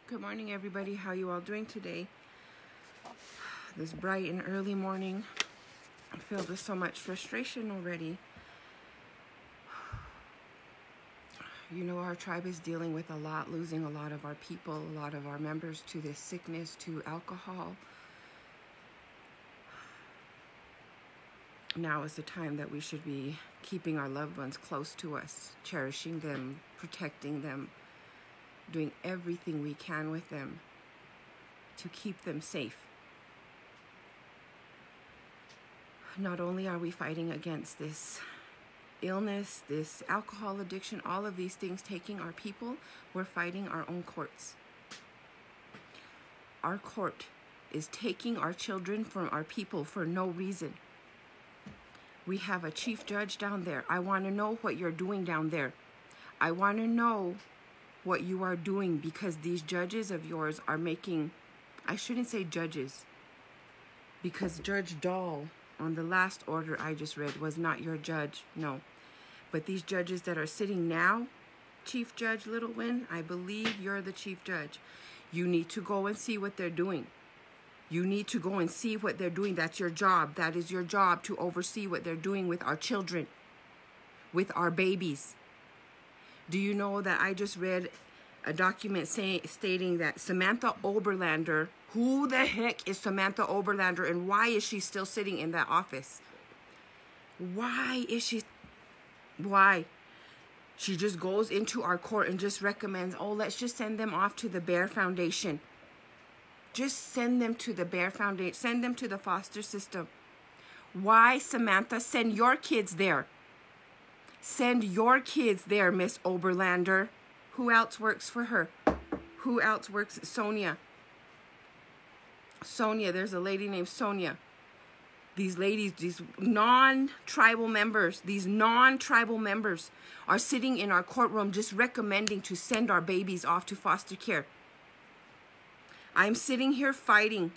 Good morning, everybody. How you all doing today? This bright and early morning, I'm filled with so much frustration already. You know, our tribe is dealing with a lot, losing a lot of our people, a lot of our members to this sickness, to alcohol. Now is the time that we should be keeping our loved ones close to us, cherishing them, protecting them, doing everything we can with them to keep them safe. Not only are we fighting against this illness, this alcohol addiction, all of these things taking our people, we're fighting our own courts. Our court is taking our children from our people for no reason. We have a chief judge down there. I want to know what you're doing down there. I want to know what you are doing, because these judges of yours are making, I shouldn't say judges, because Judge Dahl on the last order I just read was not your judge, no. But these judges that are sitting now, Chief Judge Littlewin, I believe you're the chief judge. You need to go and see what they're doing. You need to go and see what they're doing. That's your job. That is your job, to oversee what they're doing with our children, with our babies. Do you know that I just read a document stating that Samantha Oberlander, who the heck is Samantha Oberlander, and why is she still sitting in that office? Why is she? Why? She just goes into our court and just recommends, oh, let's just send them off to the Bear Foundation. Just send them to the Bear Foundation. Send them to the foster system. Why, Samantha? Send your kids there. Send your kids there, Miss Oberlander. Who else works for her? Who else works? Sonia. Sonia, there's a lady named Sonia. These ladies, these non-tribal members are sitting in our courtroom just recommending to send our babies off to foster care. I'm sitting here fighting,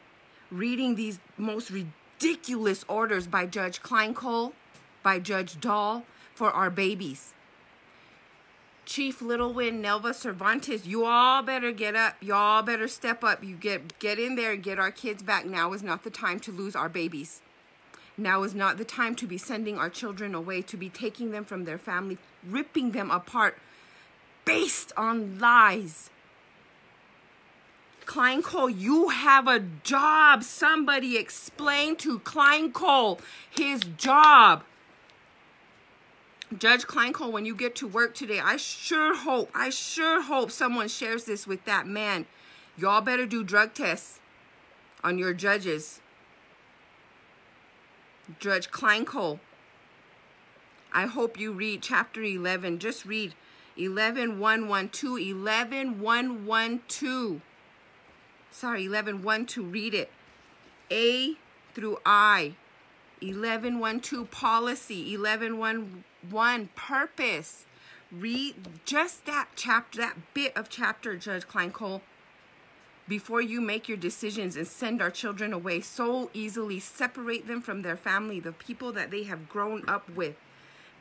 reading these most ridiculous orders by Judge Kleinkohl, by Judge Dahl, for our babies. Chief Littlewin, Nelva Cervantes, you all better get up. You all better step up. You get in there and get our kids back. Now is not the time to lose our babies. Now is not the time to be sending our children away, to be taking them from their family, ripping them apart based on lies. Kleinkohl, you have a job. Somebody explain to Kleinkohl his job. Judge Kleinkohl, when you get to work today, I sure hope someone shares this with that man. Y'all better do drug tests on your judges. Judge Kleinkohl, I hope you read chapter 11. Just read 11.112, 11.112. Sorry, 11.112, read it. A through I. 11.112, policy. 11.1.1, purpose. Read just that chapter, that bit of chapter, Judge Kleinkohl, before you make your decisions and send our children away so easily. Separate them from their family, the people that they have grown up with.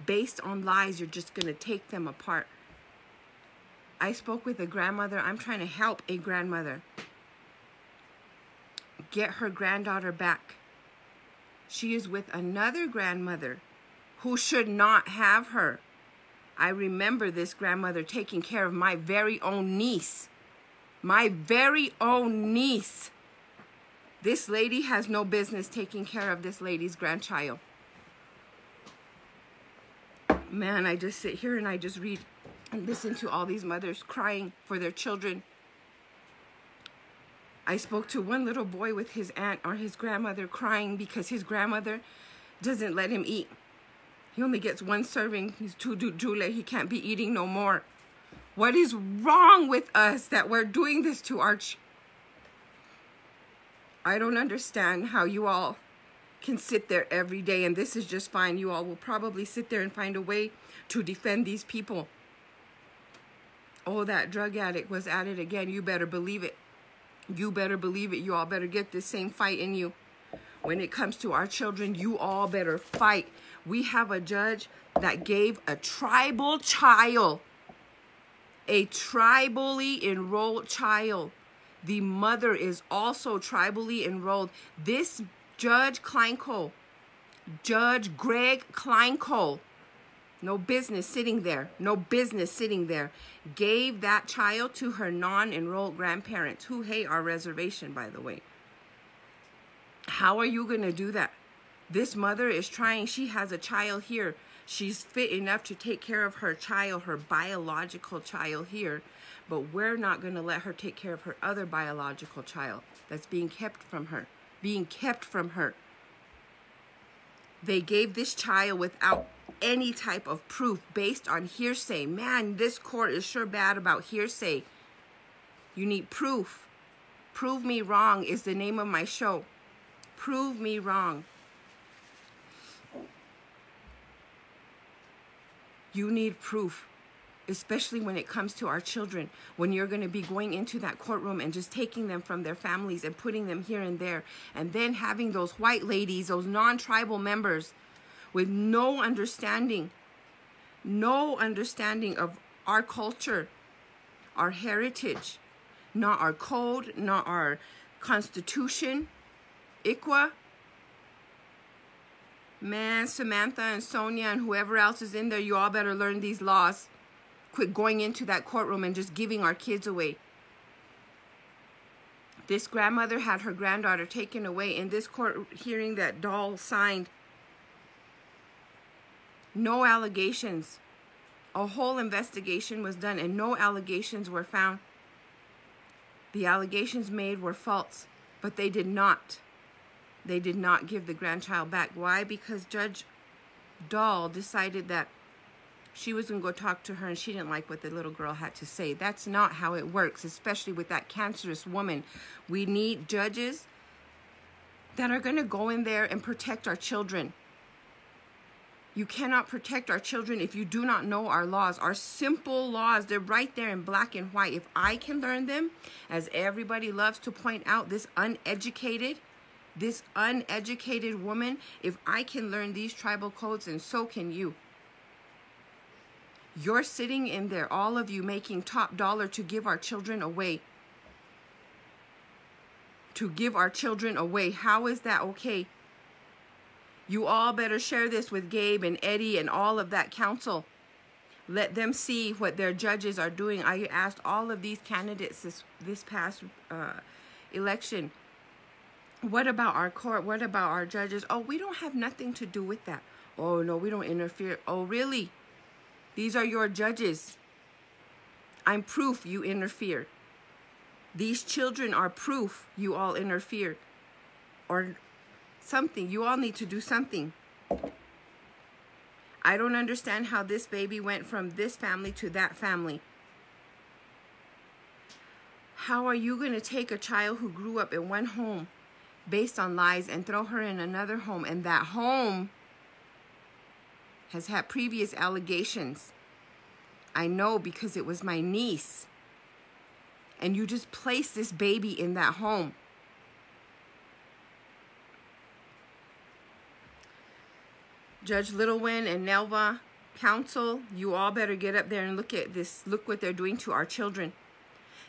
Based on lies, you're just going to take them apart. I spoke with a grandmother. I'm trying to help a grandmother get her granddaughter back. She is with another grandmother who should not have her. I remember this grandmother taking care of my very own niece. My very own niece. This lady has no business taking care of this lady's grandchild. Man, I just sit here and I just read and listen to all these mothers crying for their children. I spoke to one little boy with his aunt or his grandmother crying because his grandmother doesn't let him eat. He only gets one serving. He's too jule. He can't be eating no more. What is wrong with us that we're doing this to our I don't understand how you all can sit there every day, and this is just fine. You all will probably sit there and find a way to defend these people. Oh, that drug addict was at it again. You better believe it. You better believe it. You all better get this same fight in you. When it comes to our children, you all better fight. We have a judge that gave a tribal child, a tribally enrolled child, The mother is also tribally enrolled. This Judge Kleinkohl, Judge Greg Kleinkohl, no business sitting there, no business sitting there, gave that child to her non-enrolled grandparents, who hate our reservation, by the way. How are you going to do that? This mother is trying. She has a child here. She's fit enough to take care of her child, her biological child here, but we're not going to let her take care of her other biological child that's being kept from her, They gave this child without any type of proof, based on hearsay. Man, this court is sure bad about hearsay. You need proof. Prove Me Wrong is the name of my show. Prove me wrong. You need proof, especially when it comes to our children, when you're going to be going into that courtroom and just taking them from their families and putting them here and there, and then having those white ladies, those non-tribal members with no understanding of our culture, our heritage, not our code, not our constitution, ICWA. Man, Samantha and Sonia and whoever else is in there, you all better learn these laws. Quit going into that courtroom and just giving our kids away. This grandmother had her granddaughter taken away in this court hearing that Dahl signed. No allegations. A whole investigation was done and no allegations were found. The allegations made were false, but they did not give the grandchild back. Why? Because Judge Dahl decided that she was going to go talk to her and she didn't like what the little girl had to say. That's not how it works, especially with that cancerous woman. We need judges that are going to go in there and protect our children. You cannot protect our children if you do not know our laws. Our simple laws, they're right there in black and white. If I can learn them, as everybody loves to point out, this uneducated woman, if I can learn these tribal codes, and so can you. You're sitting in there, all of you, making top dollar to give our children away. To give our children away. How is that okay? You all better share this with Gabe and Eddie and all of that council. Let them see what their judges are doing. I asked all of these candidates this past election, what about our court? What about our judges? Oh, we don't have nothing to do with that. Oh, no, we don't interfere. Oh, really? These are your judges. I'm proof you interfered. These children are proof you all interfered. Or something. You all need to do something. I don't understand how this baby went from this family to that family. How are you going to take a child who grew up in one home based on lies and throw her in another home, and that home has had previous allegations? I know, because it was my niece. And you just place this baby in that home. Judge Littlewin and Nelva counsel, you all better get up there and look at this. Look what they're doing to our children.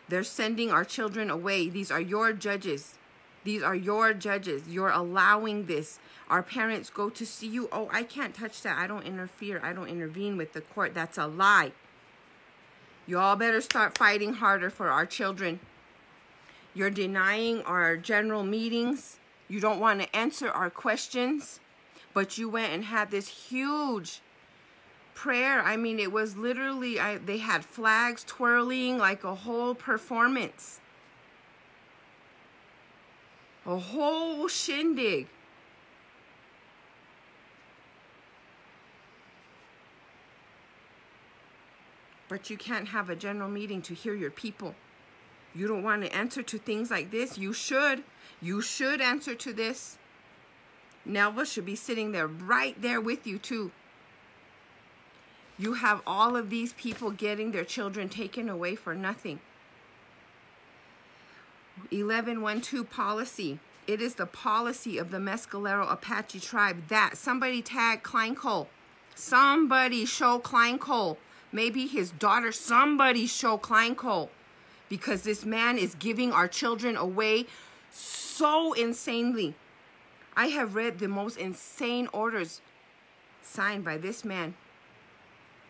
They're sending our children away. These are your judges. These are your judges. You're allowing this. Our parents go to see you. Oh, I can't touch that. I don't interfere. I don't intervene with the court. That's a lie. You all better start fighting harder for our children. You're denying our general meetings. You don't want to answer our questions. But you went and had this huge prayer. I mean, it was literally, they had flags twirling, like a whole performance. A whole shindig. But you can't have a general meeting to hear your people. You don't want to answer to things like this. You should. You should answer to this. Nelva should be sitting there, right there with you too. You have all of these people getting their children taken away for nothing. 1112 policy. It is the policy of the Mescalero Apache tribe that somebody tag Kleinkohl. Somebody show Kleinkohl. Maybe his daughter. Somebody show Kleinkohl. because this man is giving our children away so insanely. I have read the most insane orders signed by this man.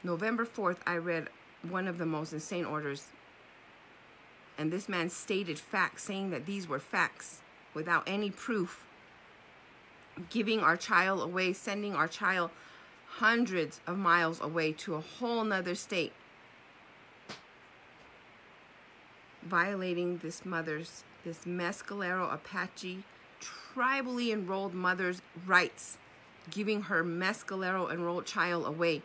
November 4th, I read one of the most insane orders. And this man stated facts, saying that these were facts without any proof. Giving our child away, sending our child hundreds of miles away to a whole nother state. Violating this Mescalero Apache tribally enrolled mother's rights, giving her Mescalero enrolled child away.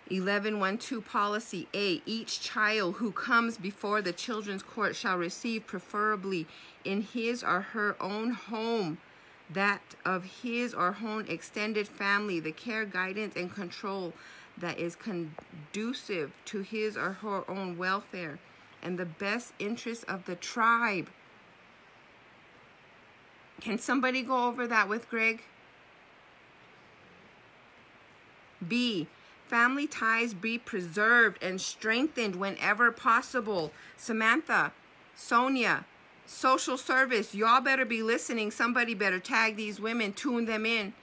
11.1.2 policy A, each child who comes before the children's court shall receive, preferably in his or her own home, that of his or her own extended family, the care, guidance, and control that is conducive to his or her own welfare and the best interest of the tribe. Can somebody go over that with Greg? B, family ties be preserved and strengthened whenever possible. Samantha, Sonia, social service, y'all better be listening. Somebody better tag these women, tune them in.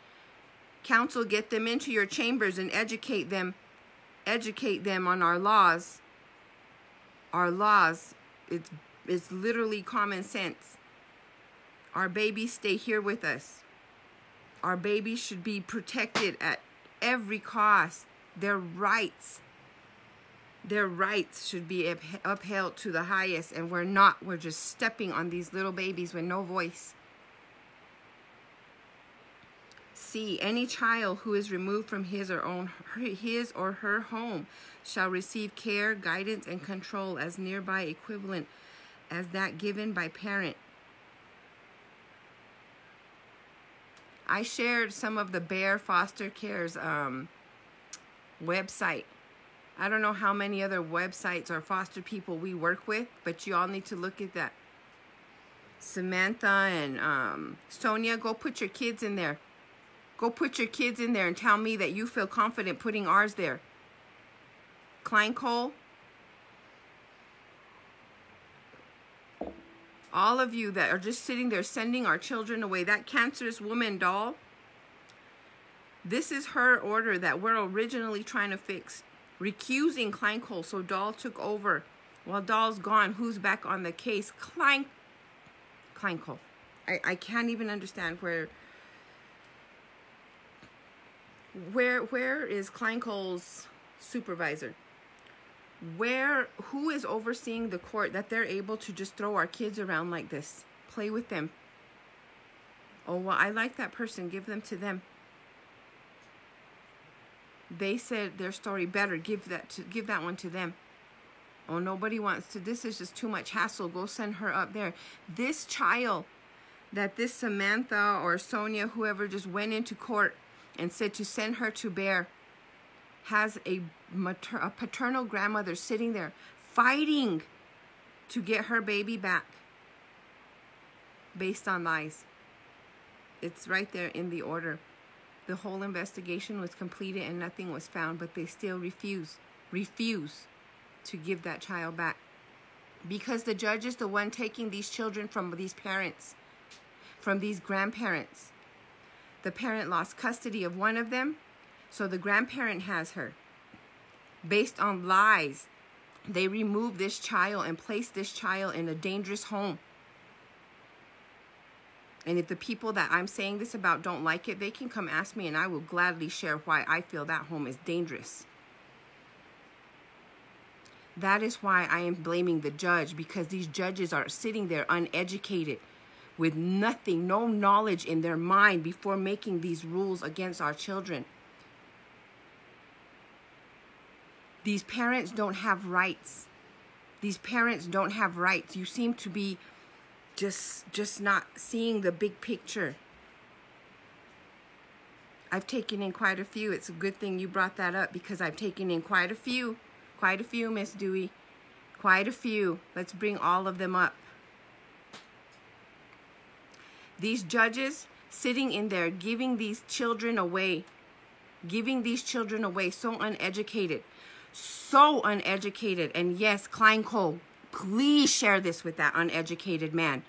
Counsel, get them into your chambers and educate them on our laws. Our laws, it's literally common sense. Our babies stay here with us. Our babies should be protected at every cost. Their rights should be upheld to the highest, and we're not. We're just stepping on these little babies with no voice. C, any child who is removed from his or her home shall receive care, guidance, and control as nearby equivalent as that given by parent. I shared some of the Bear Foster Care's website. I don't know how many other websites or foster people we work with, but you all need to look at that. Samantha and Sonia, go put your kids in there. Go put your kids in there and tell me that you feel confident putting ours there. Klein Cole, all of you that are just sitting there sending our children away, that cancerous woman, Doll, this is her order that we're originally trying to fix. Recusing Klein Cole, so Doll took over. While Doll's gone, who's back on the case? Klein Cole. I can't even understand where is Klein Cole's supervisor? Who is overseeing the court that they're able to just throw our kids around like this? Play with them. Oh, well, I like that person. Give them to them. They said their story better. Give that one to them. Oh, nobody wants to. This is just too much hassle. Go send her up there. This child that this Samantha or Sonia, whoever, just went into court and said to send her to Bear, has a paternal grandmother sitting there fighting to get her baby back based on lies. It's right there in the order. The whole investigation was completed and nothing was found, but they still refuse to give that child back. Because the judge is the one taking these children from these parents, from these grandparents. The parent lost custody of one of them, so the grandparent has her. Based on lies, they removed this child and placed this child in a dangerous home. And if the people that I'm saying this about don't like it, they can come ask me and I will gladly share why I feel that home is dangerous. That is why I am blaming the judge, because these judges are sitting there uneducated with nothing, no knowledge in their mind before making these rules against our children. These parents don't have rights. These parents don't have rights. You seem to be just not seeing the big picture. I've taken in quite a few. It's a good thing you brought that up, because I've taken in quite a few. Quite a few, Miss Dewey. Quite a few. Let's bring all of them up. These judges sitting in there giving these children away. Giving these children away, so uneducated. So uneducated. And yes, Klein Cole, please share this with that uneducated man,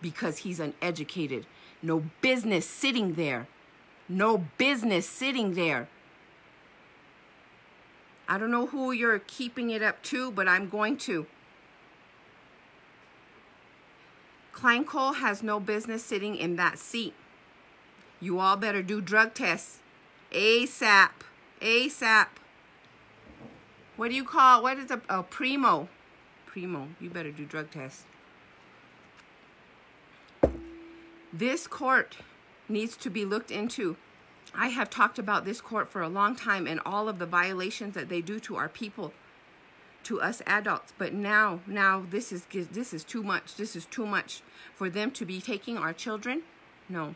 because he's uneducated. No business sitting there. No business sitting there. I don't know who you're keeping it up to, but I'm going to. Klein Cole has no business sitting in that seat. You all better do drug tests. ASAP. ASAP. What do you call, what is a primo? Primo, you better do drug tests. This court needs to be looked into. I have talked about this court for a long time and all of the violations that they do to our people, to us adults. But now this is too much. This is too much for them to be taking our children. No.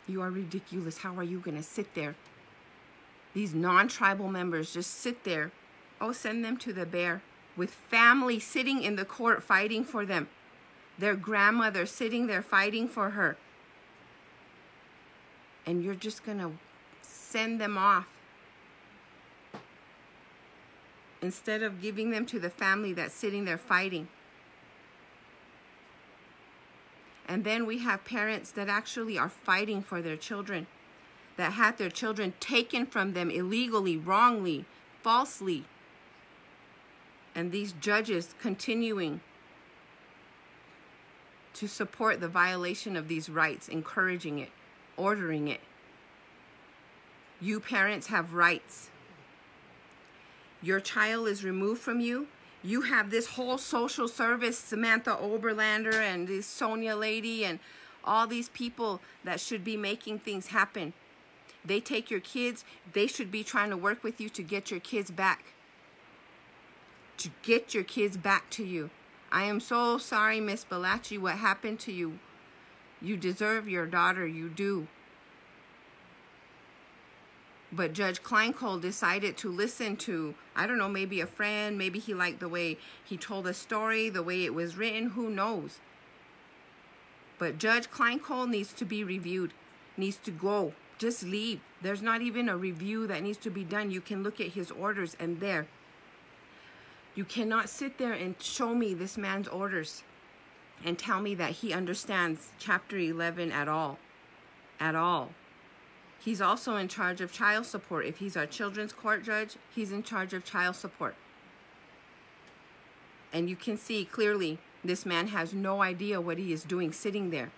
You are ridiculous. How are you going to sit there? These non-tribal members just sit there. Oh, send them to the bear, with family sitting in the court fighting for them. Their grandmother sitting there fighting for her. And you're just going to send them off instead of giving them to the family that's sitting there fighting. And then we have parents that actually are fighting for their children, that had their children taken from them illegally, wrongly, falsely. And these judges continuing to support the violation of these rights, encouraging it, ordering it. You parents have rights. Your child is removed from you. You have this whole social service, Samantha Oberlander and this Sonia lady and all these people that should be making things happen. They take your kids. They should be trying to work with you to get your kids back. To get your kids back to you. I am so sorry, Miss Balachi, what happened to you. You deserve your daughter. You do. But Judge Klein Cole decided to listen to, I don't know, maybe a friend, maybe he liked the way he told a story, the way it was written, who knows. But Judge Klein Cole needs to be reviewed, needs to go, just leave. There's not even a review that needs to be done. You can look at his orders and there. You cannot sit there and show me this man's orders and tell me that he understands Chapter 11 at all. At all. He's also in charge of child support. If he's our children's court judge, he's in charge of child support. And you can see clearly this man has no idea what he is doing sitting there.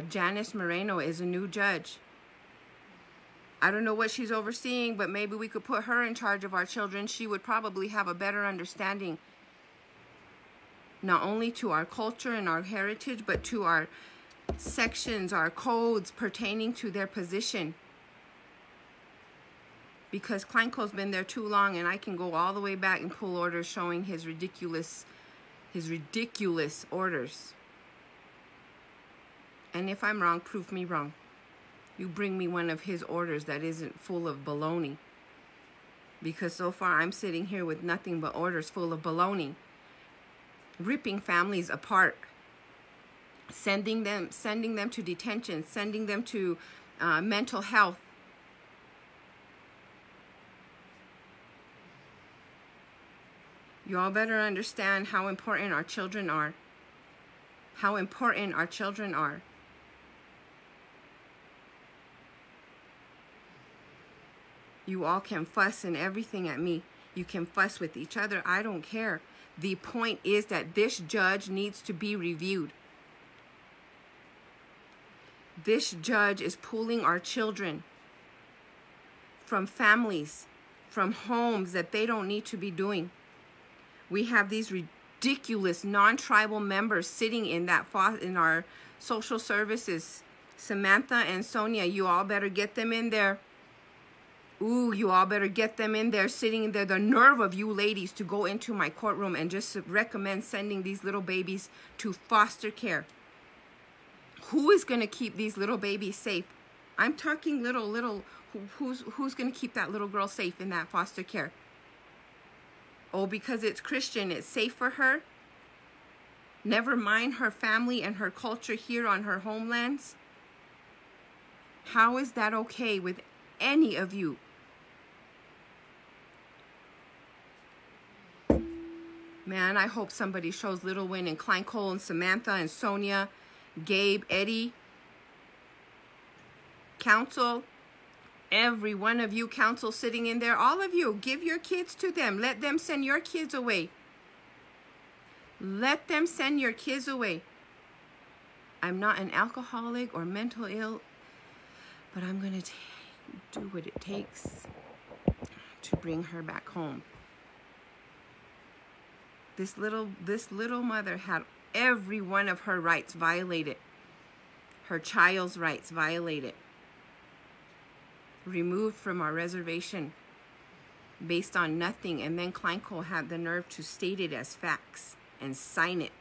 Janice Moreno is a new judge. I don't know what she's overseeing, but maybe we could put her in charge of our children. She would probably have a better understanding, not only to our culture and our heritage, but to our sections, our codes pertaining to their position. Because Klein Cole's been there too long, and I can go all the way back and pull orders showing his ridiculous orders. And if I'm wrong, prove me wrong. You bring me one of his orders that isn't full of baloney. Because so far I'm sitting here with nothing but orders full of baloney. Ripping families apart. Sending them to detention, sending them to mental health. You all better understand how important our children are. How important our children are. You all can fuss and everything at me. You can fuss with each other. I don't care. The point is that this judge needs to be reviewed. This judge is pulling our children from families, from homes that they don't need to be doing. We have these ridiculous non-tribal members sitting in our social services. Samantha and Sonia, you all better get them in there. Ooh, you all better get them in there, sitting there. The nerve of you ladies to go into my courtroom and just recommend sending these little babies to foster care. Who is going to keep these little babies safe? I'm talking little. Who's going to keep that little girl safe in that foster care? Oh, because it's Christian, it's safe for her? Never mind her family and her culture here on her homelands? How is that okay with any of you. Man, I hope somebody shows Little Win and Klein Cole and Samantha and Sonia, Gabe, Eddie, counsel, every one of you counsel sitting in there, all of you, give your kids to them. Let them send your kids away. Let them send your kids away. I'm not an alcoholic or mental ill, but I'm going to do what it takes to bring her back home. This little mother had every one of her rights violated. Her child's rights violated. Removed from our reservation based on nothing. And then Kleinkohl had the nerve to state it as facts and sign it.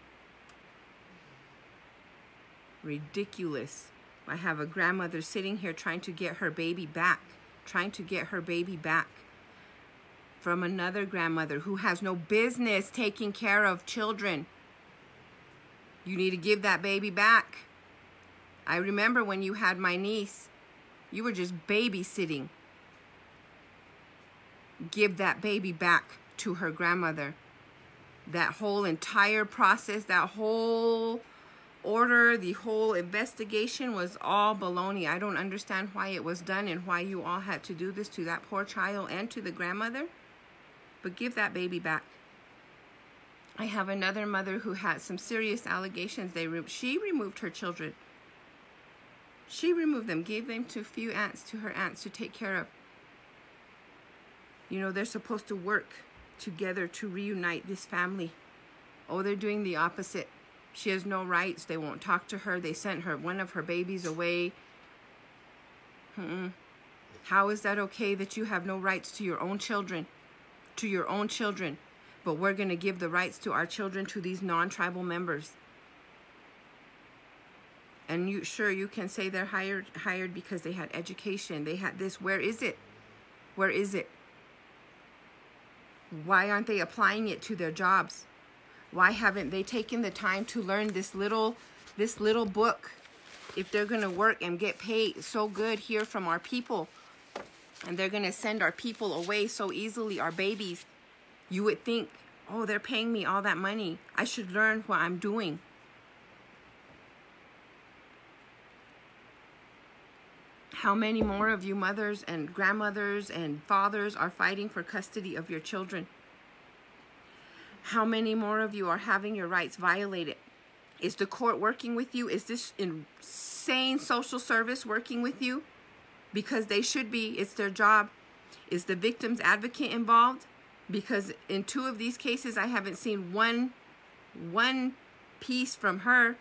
Ridiculous. I have a grandmother sitting here trying to get her baby back. Trying to get her baby back from another grandmother who has no business taking care of children. You need to give that baby back. I remember when you had my niece, you were just babysitting. Give that baby back to her grandmother. That whole entire process, that whole order, the whole investigation was all baloney. I don't understand why it was done and why you all had to do this to that poor child and to the grandmother. But give that baby back. I have another mother who had some serious allegations. She removed her children. She removed them, gave them to her aunts to take care of. You know, they're supposed to work together to reunite this family. Oh, they're doing the opposite. She has no rights. They won't talk to her. They sent one of her babies away. How is that okay that you have no rights to your own children? To your own children, but we're going to give the rights to our children to these non-tribal members. And you can say they're hired because they had education, they had this. Where is it? Where is it? Why aren't they applying it to their jobs? Why haven't they taken the time to learn this little book? If they're going to work and get paid so good here from our people, and they're going to send our people away so easily, our babies, you would think, oh, they're paying me all that money. I should learn what I'm doing. How many more of you mothers and grandmothers and fathers are fighting for custody of your children? How many more of you are having your rights violated? Is the court working with you? Is this insane social service working with you? Because they should be. It's their job. Is the victim's advocate involved? Because in 2 of these cases, I haven't seen one piece from her.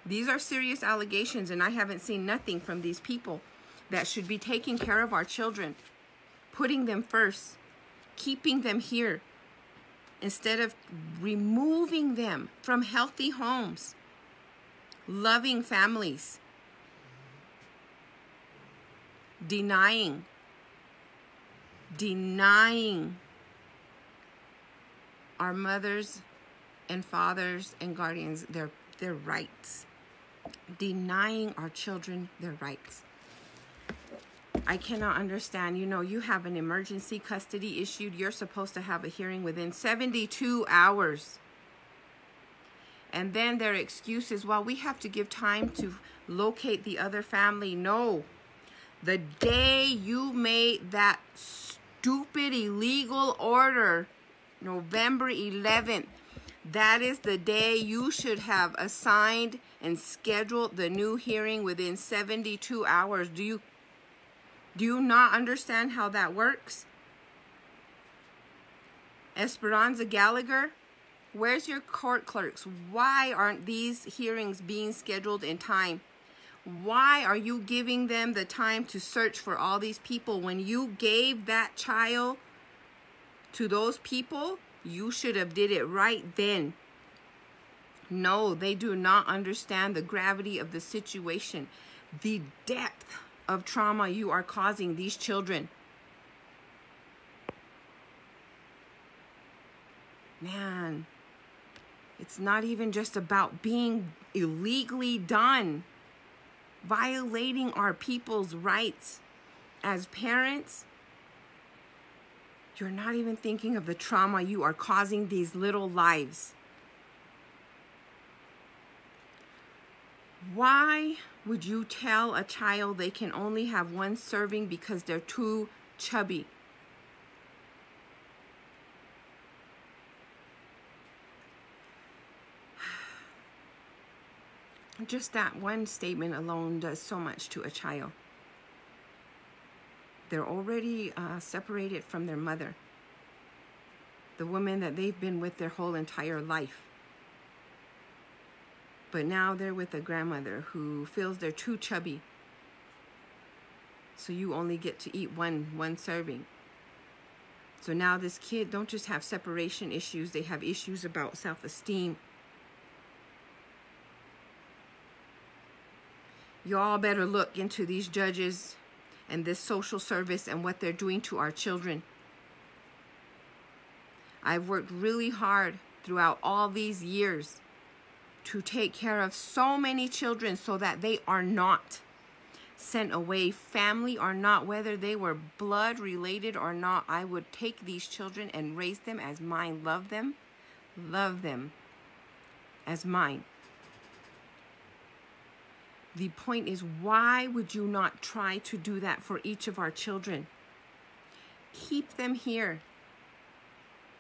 These are serious allegations, and I haven't seen nothing from these people that should be taking care of our children, putting them first, keeping them here, instead of removing them from healthy homes, loving families. Denying our mothers and fathers and guardians their rights. Denying our children their rights. I cannot understand. You know, you have an emergency custody issued. You're supposed to have a hearing within 72 hours. And then their excuse is, well, we have to give time to locate the other family. No. The day you made that stupid illegal order, November 11th, that is the day you should have assigned and scheduled the new hearing within 72 hours. Do you not understand how that works? Esperanza Gallagher, where's your court clerks? Why aren't these hearings being scheduled in time? Why are you giving them the time to search for all these people? When you gave that child to those people, you should have did it right then. No, they do not understand the gravity of the situation, the depth of trauma you are causing these children. Man, it's not even just about being illegally done, violating our people's rights. as parents, you're not even thinking of the trauma you are causing these little lives. Why would you tell a child they can only have one serving because they're too chubby? Just that one statement alone does so much to a child. They're already separated from their mother, the woman that they've been with their whole entire life. But now they're with a grandmother who feels they're too chubby. So you only get to eat one serving. So now this kid don't just have separation issues, they have issues about self-esteem. Y'all better look into these judges and this social service and what they're doing to our children. I've worked really hard throughout all these years to take care of so many children so that they are not sent away, family or not, whether they were blood related or not. I would take these children and raise them as mine, love them as mine. The point is, why would you not try to do that for each of our children? Keep them here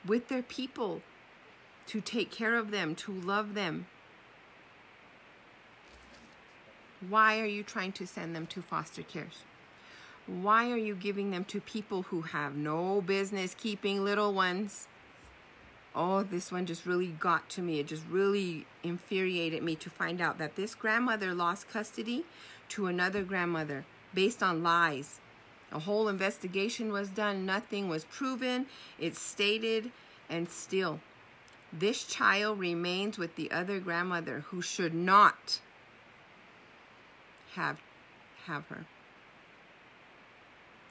with their people to take care of them, to love them. Why are you trying to send them to foster cares? Why are you giving them to people who have no business keeping little ones? Oh, this one just really got to me. It just really infuriated me to find out that this grandmother lost custody to another grandmother based on lies. A whole investigation was done. Nothing was proven. It's stated, and still, this child remains with the other grandmother who should not have her.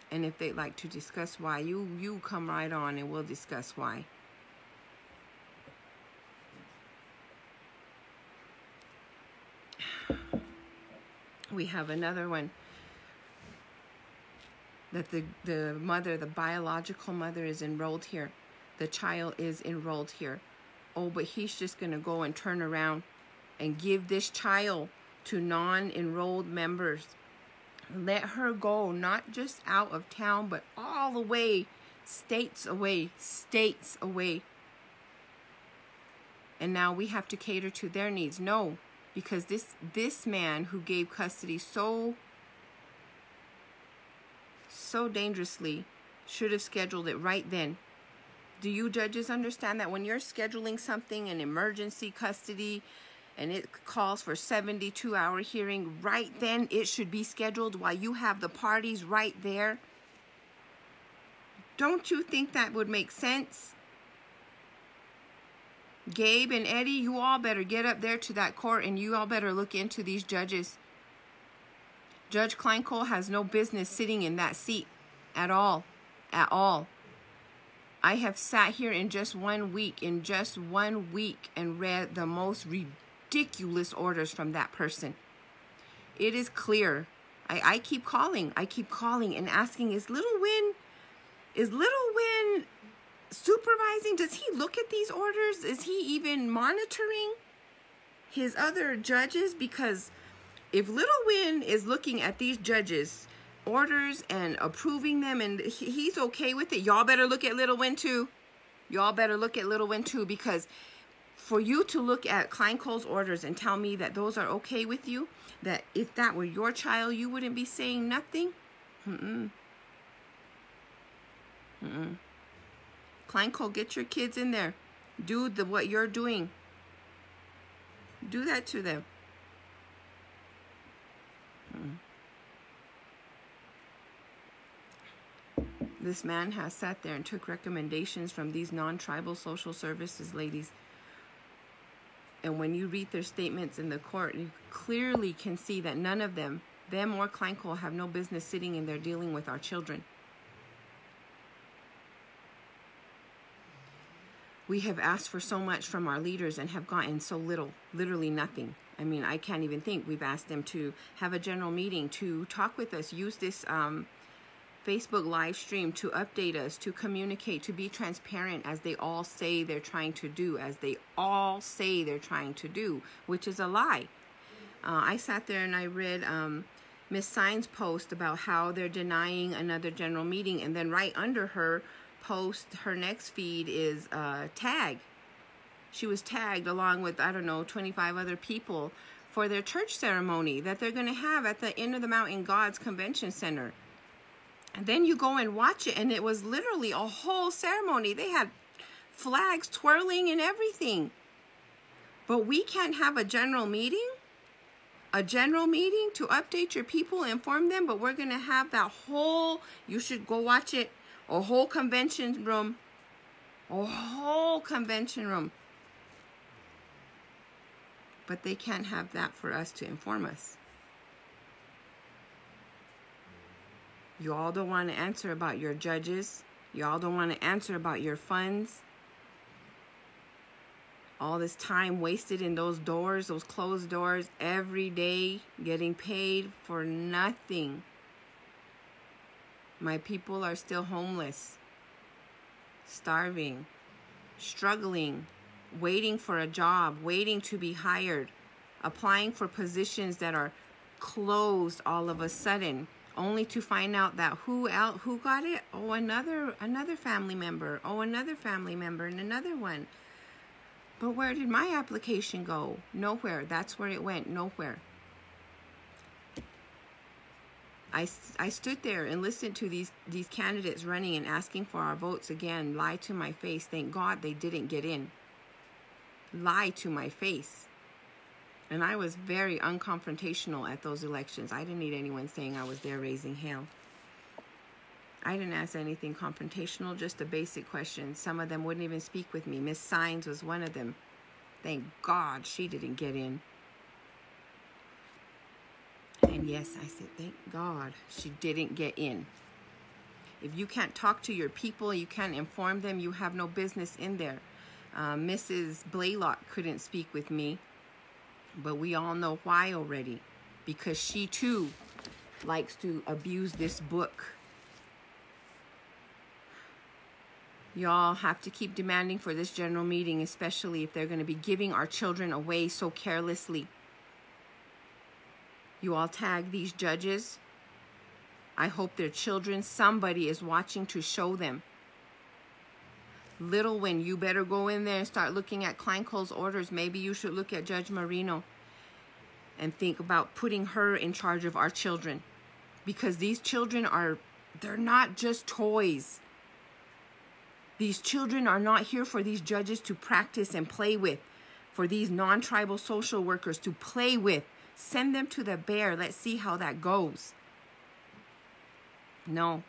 And if they'd like to discuss why, you come right on and we'll discuss why. We have another one that the mother, the biological mother, is enrolled here. The child is enrolled here. Oh, but he's just going to go and turn around and give this child to non-enrolled members. Let her go, not just out of town, but all the way, states away. And now we have to cater to their needs. No. Because this man who gave custody so dangerously should have scheduled it right then. Do you judges understand that when you're scheduling something, an emergency custody, and it calls for 72-hour hearing, right then it should be scheduled while you have the parties right there? Don't you think that would make sense? Gabe and Eddie, you all better get up there to that court and you all better look into these judges. Judge Kleinkohl has no business sitting in that seat at all. I have sat here in just 1 week, and read the most ridiculous orders from that person. It is clear. I keep calling and asking, is Little Win supervising? Does he look at these orders? Is he even monitoring his other judges? Because if Little Win is looking at these judges' orders and approving them, and he's okay with it, y'all better look at Little Win too. Because for you to look at Kleinkohl's orders and tell me that those are okay with you, that if that were your child, you wouldn't be saying nothing. Kleinkohl, get your kids in there. Do what you're doing. Do that to them. This man has sat there and took recommendations from these non-tribal social services ladies. And when you read their statements in the court, you clearly can see that none of them or Kleinkohl, have no business sitting in there dealing with our children. We have asked for so much from our leaders and have gotten so little, literally nothing. I mean, I can't even think. We've asked them to have a general meeting, to talk with us, use this Facebook live stream to update us, to communicate, to be transparent, as they all say they're trying to do, which is a lie. I sat there and I read Miss Sign's post about how they're denying another general meeting, and then right under her post, her next feed is tag. She was tagged along with, I don't know, 25 other people for their church ceremony that they're going to have at the End of the Mountain Gods Convention Center. And then you go and watch it, and it was literally a whole ceremony. They had flags twirling and everything. But we can't have a general meeting? A general meeting to update your people, inform them, but we're going to have that whole, you should go watch it, a whole convention room. But they can't have that for us to inform us. You all don't want to answer about your judges. You all don't want to answer about your funds. All this time wasted in those doors, those closed doors, every day, getting paid for nothing. My people are still homeless, starving, struggling, waiting for a job, waiting to be hired, applying for positions that are closed all of a sudden, only to find out that who got it? Oh, another family member. Oh, another family member, and another one. But where did my application go? Nowhere. That's where it went. Nowhere. I stood there and listened to these candidates running and asking for our votes again. Lie to my face. Thank God they didn't get in. Lie to my face. And I was very unconfrontational at those elections. I didn't need anyone saying I was there raising hell. I didn't ask anything confrontational, just a basic question. Some of them wouldn't even speak with me. Miss Signs was one of them. Thank God she didn't get in. And yes, I said, thank God she didn't get in. If you can't talk to your people, you can't inform them, you have no business in there. Mrs. Blaylock couldn't speak with me, but we all know why already. Because she too likes to abuse this book. Y'all have to keep demanding for this general meeting, especially if they're going to be giving our children away so carelessly. You all tag these judges. I hope their children, somebody is watching to show them. Little Win, you better go in there and start looking at Kleinkohl's orders. Maybe you should look at Judge Marino and think about putting her in charge of our children. Because these children they're not just toys. These children are not here for these judges to practice and play with, for these non-tribal social workers to play with. Send them to the bear. Let's see how that goes. No.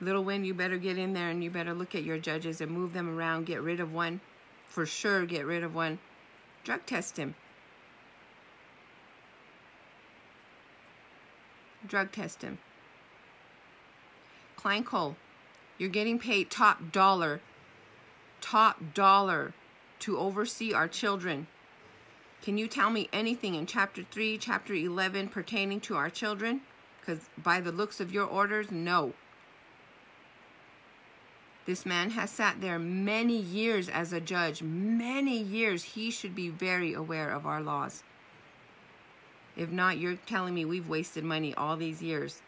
Little Win, you better get in there and you better look at your judges and move them around. Get rid of one. For sure, get rid of one. Drug test him. Drug test him. Kleinkohl, you're getting paid top dollar to oversee our children. Can you tell me anything in chapter 3, chapter 11 pertaining to our children? Because by the looks of your orders, no. This man has sat there many years as a judge. Many years. He should be very aware of our laws. If not, you're telling me we've wasted money all these years,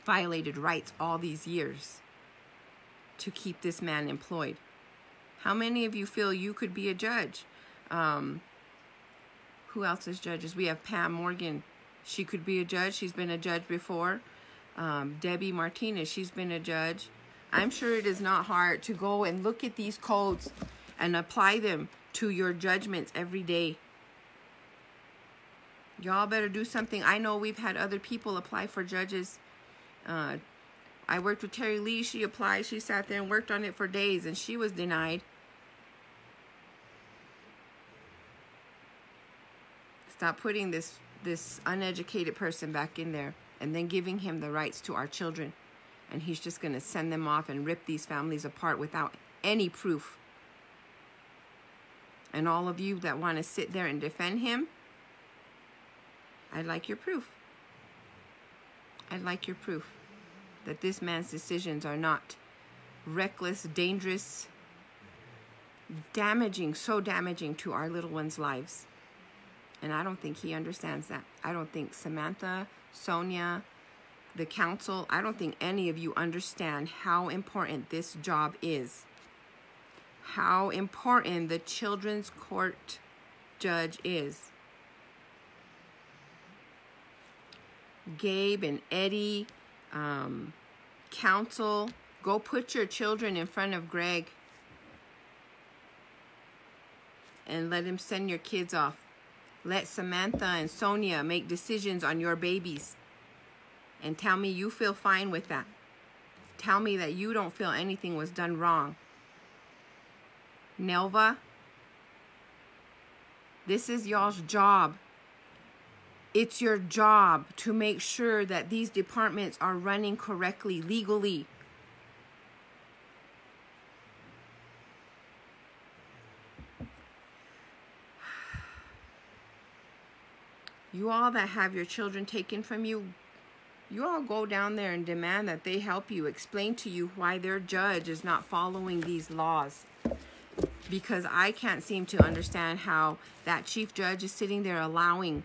violated rights all these years to keep this man employed. How many of you feel you could be a judge? Who else is judges? We have Pam Morgan. She could be a judge. She's been a judge before. Debbie Martinez, she's been a judge. I'm sure it is not hard to go and look at these codes and apply them to your judgments every day. Y'all better do something. I know we've had other people apply for judges. I worked with Terry Lee. She applied. She sat there and worked on it for days, and she was denied. Stop putting this uneducated person back in there and then giving him the rights to our children. And he's just going to send them off and rip these families apart without any proof. And all of you that want to sit there and defend him, I'd like your proof. I'd like your proof that this man's decisions are not reckless, dangerous, damaging, so damaging to our little ones' lives. And I don't think he understands that. I don't think Samantha, Sonia, the council, I don't think any of you understand how important this job is. How important the children's court judge is. Gabe and Eddie, council, go put your children in front of Greg and let him send your kids off. Let Samantha and Sonia make decisions on your babies. And tell me you feel fine with that. Tell me that you don't feel anything was done wrong. Nelva, this is y'all's job. It's your job to make sure that these departments are running correctly, legally. You all that have your children taken from you, you all go down there and demand that they help you, explain to you why their judge is not following these laws. Because I can't seem to understand how that chief judge is sitting there allowing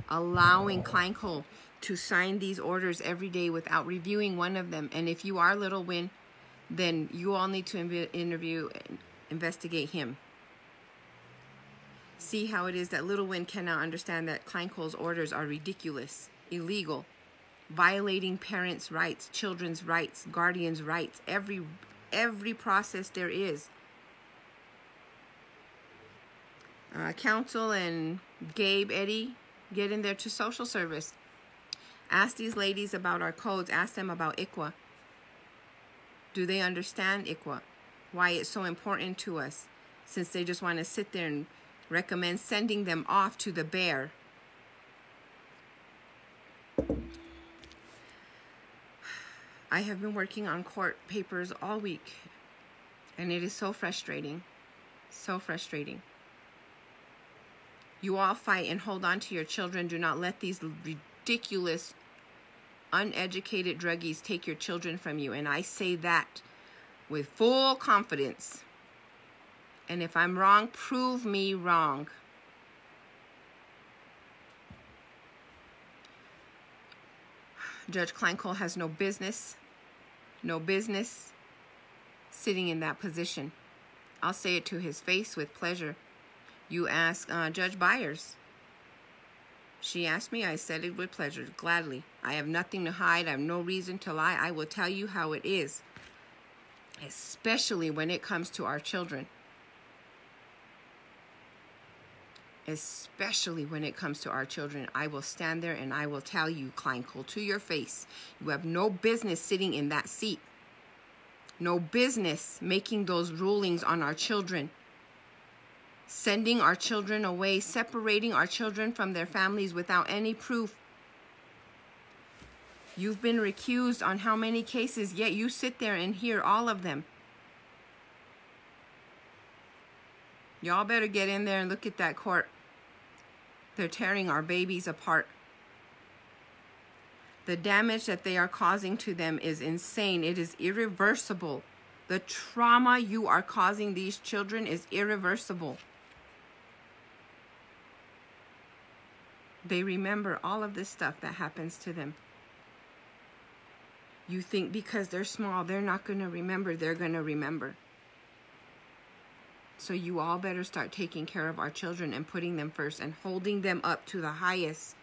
Kleinkohl to sign these orders every day without reviewing one of them. And if you are Little Win, then you all need to investigate him. See how it is that Little Win cannot understand that Kleinkohl's orders are ridiculous, illegal, violating parents' rights, children's rights, guardians' rights, every process there is. Council and Gabe, Eddie, get in there to social service. Ask these ladies about our codes. Ask them about ICWA. Do they understand ICWA? Why it's so important to us? Since they just want to sit there and recommend sending them off to the bear. I have been working on court papers all week, and it is so frustrating. So frustrating. You all fight and hold on to your children. Do not let these ridiculous, uneducated druggies take your children from you. And I say that with full confidence. And if I'm wrong, prove me wrong. Judge Kleinkohl has no business sitting in that position. I'll say it to his face with pleasure. You ask Judge Byers. She asked me, I said it with pleasure, gladly. I have nothing to hide. I have no reason to lie. I will tell you how it is, especially when it comes to our children. Especially when it comes to our children. I will stand there and I will tell you, Kleinkohl, to your face, you have no business sitting in that seat. No business making those rulings on our children. Sending our children away, separating our children from their families without any proof. You've been recused on how many cases, yet you sit there and hear all of them. Y'all better get in there and look at that court. They're tearing our babies apart. The damage that they are causing to them is insane. It is irreversible. The trauma you are causing these children is irreversible. They remember all of this stuff that happens to them. You think because they're small, they're not going to remember. They're going to remember. So you all better start taking care of our children and putting them first and holding them up to the highest.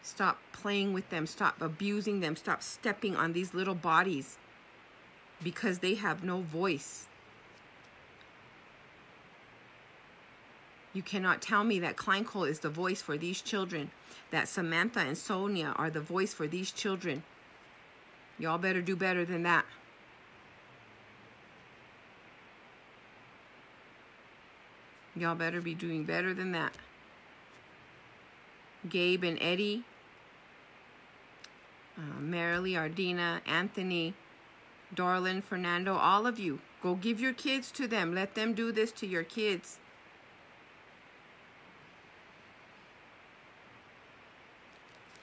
Stop playing with them. Stop abusing them. Stop stepping on these little bodies because they have no voice. You cannot tell me that Kleinkohl is the voice for these children, that Samantha and Sonia are the voice for these children. Y'all better do better than that. Y'all better be doing better than that. Gabe and Eddie, Marilee, Ardina, Anthony, Darlin, Fernando, all of you, go give your kids to them. Let them do this to your kids.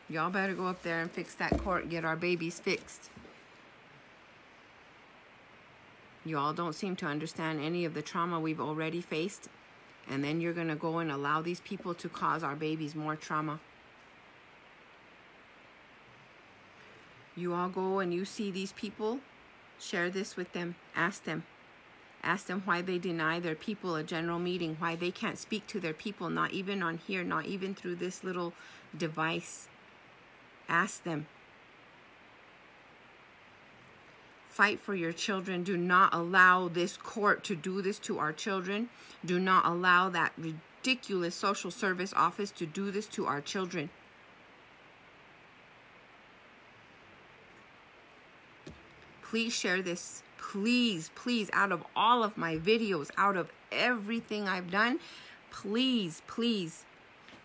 Y'all better go up there and fix that court, get our babies fixed. You all don't seem to understand any of the trauma we've already faced. And then you're going to go and allow these people to cause our babies more trauma. You all go and you see these people, share this with them, ask them. Ask them why they deny their people a general meeting, why they can't speak to their people, not even on here, not even through this little device. Ask them. Fight for your children. Do not allow this court to do this to our children. Do not allow that ridiculous social service office to do this to our children. Please share this. Please, please, out of all of my videos, out of everything I've done, please, please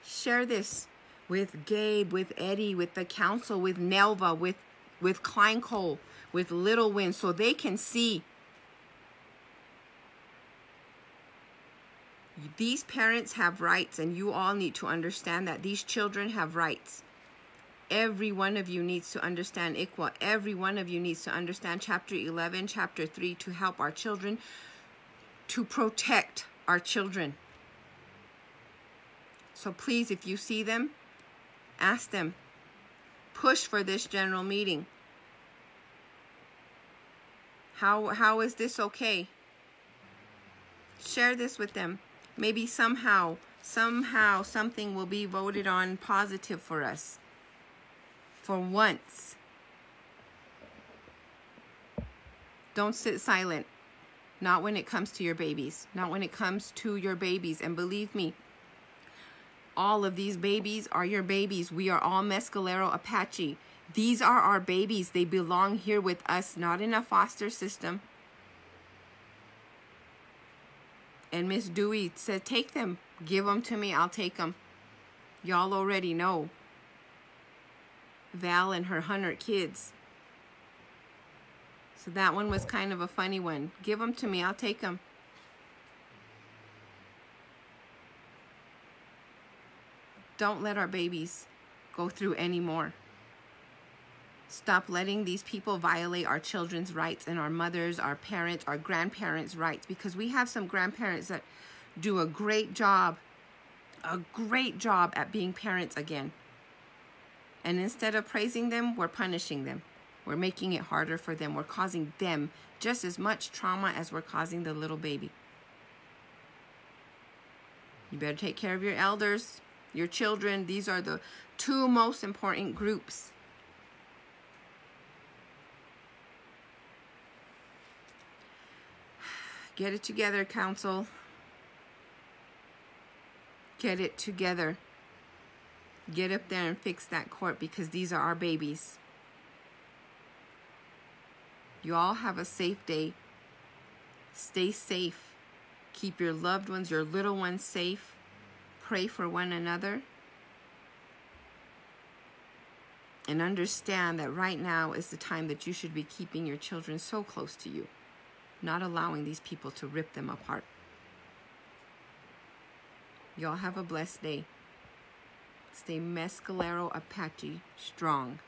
share this with Gabe, with Eddie, with the council, with Nelva, with Kleinkohl, with Little Win, so they can see. These parents have rights, and you all need to understand that these children have rights. Every one of you needs to understand ICWA. Every one of you needs to understand Chapter 11, Chapter 3 to help our children, to protect our children. So please, if you see them, ask them. Push for this general meeting. How is this okay? Share this with them. Maybe somehow something will be voted on positive for us. For once. Don't sit silent. Not when it comes to your babies. Not when it comes to your babies. And believe me, all of these babies are your babies. We are all Mescalero Apache. These are our babies. They belong here with us, not in a foster system. And Miss Dewey said, take them. Give them to me. I'll take them. Y'all already know. Val and her 100 kids. So that one was kind of a funny one. Give them to me. I'll take them. Don't let our babies go through any more. Stop letting these people violate our children's rights and our mothers, our parents, our grandparents' rights, because we have some grandparents that do a great job at being parents again. And instead of praising them, we're punishing them. We're making it harder for them. We're causing them just as much trauma as we're causing the little baby. You better take care of your elders, your children. These are the two most important groups. Get it together, council. Get it together. Get up there and fix that court, because these are our babies. You all have a safe day. Stay safe. Keep your loved ones, your little ones safe. Pray for one another. And understand that right now is the time that you should be keeping your children so close to you. Not allowing these people to rip them apart. Y'all have a blessed day. Stay Mescalero Apache strong.